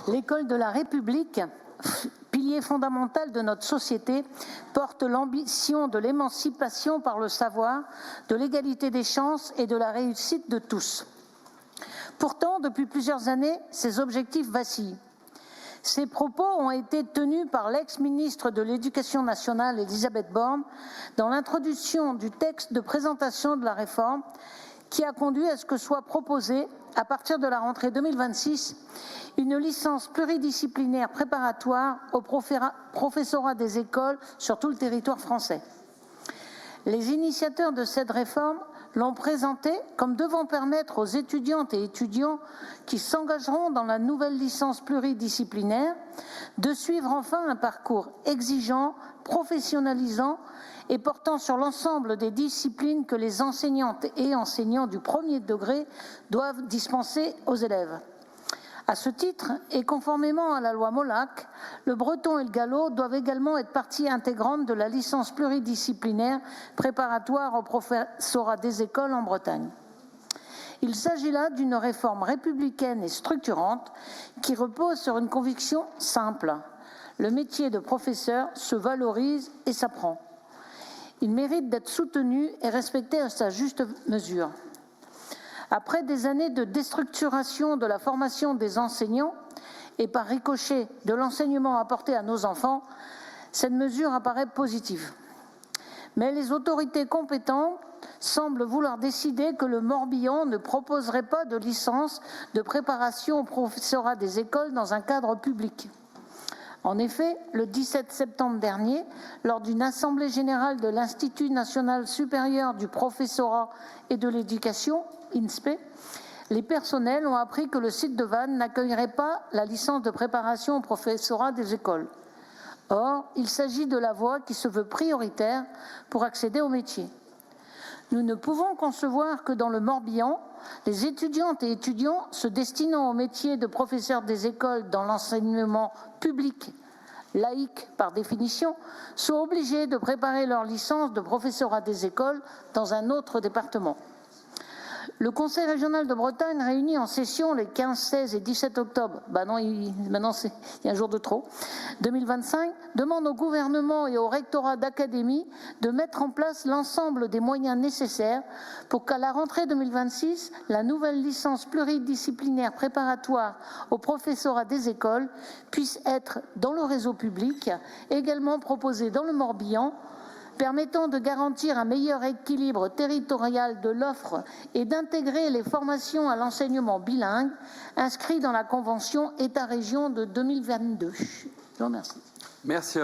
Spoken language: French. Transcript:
L'école de la République, pilier fondamental de notre société, porte l'ambition de l'émancipation par le savoir, de l'égalité des chances et de la réussite de tous. Pourtant, depuis plusieurs années, ces objectifs vacillent. Ces propos ont été tenus par l'ex-ministre de l'Éducation nationale, Elisabeth Borne, dans l'introduction du texte de présentation de la réforme, qui a conduit à ce que soit proposée, à partir de la rentrée 2026, une licence pluridisciplinaire préparatoire au professorat des écoles sur tout le territoire français. Les initiateurs de cette réforme l'ont présentée comme devant permettre aux étudiantes et étudiants qui s'engageront dans la nouvelle licence pluridisciplinaire de suivre enfin un parcours exigeant, professionnalisant et portant sur l'ensemble des disciplines que les enseignantes et enseignants du premier degré doivent dispenser aux élèves. À ce titre, et conformément à la loi Molac, le breton et le gallo doivent également être partie intégrante de la licence pluridisciplinaire préparatoire au professorat des écoles en Bretagne. Il s'agit là d'une réforme républicaine et structurante qui repose sur une conviction simple. Le métier de professeur se valorise et s'apprend. Il mérite d'être soutenu et respecté à sa juste mesure. Après des années de déstructuration de la formation des enseignants et par ricochet de l'enseignement apporté à nos enfants, cette mesure apparaît positive. Mais les autorités compétentes semblent vouloir décider que le Morbihan ne proposerait pas de licence de préparation au professorat des écoles dans un cadre public. En effet, le 17 septembre dernier, lors d'une assemblée générale de l'Institut national supérieur du professorat et de l'éducation, INSPE, les personnels ont appris que le site de Vannes n'accueillerait pas la licence de préparation au professorat des écoles. Or, il s'agit de la voie qui se veut prioritaire pour accéder au métier. Nous ne pouvons concevoir que dans le Morbihan, les étudiantes et étudiants se destinant au métier de professeur des écoles dans l'enseignement public, laïque par définition, soient obligés de préparer leur licence de professorat des écoles dans un autre département. Le Conseil régional de Bretagne, réuni en session les 15, 16 et 17 octobre, maintenant il y a un jour de trop, 2025, demande au gouvernement et au rectorat d'académie de mettre en place l'ensemble des moyens nécessaires pour qu'à la rentrée 2026, la nouvelle licence pluridisciplinaire préparatoire au professorat des écoles puisse être dans le réseau public, également proposée dans le Morbihan, permettant de garantir un meilleur équilibre territorial de l'offre et d'intégrer les formations à l'enseignement bilingue inscrits dans la Convention État-région de 2022. Je vous remercie. Merci.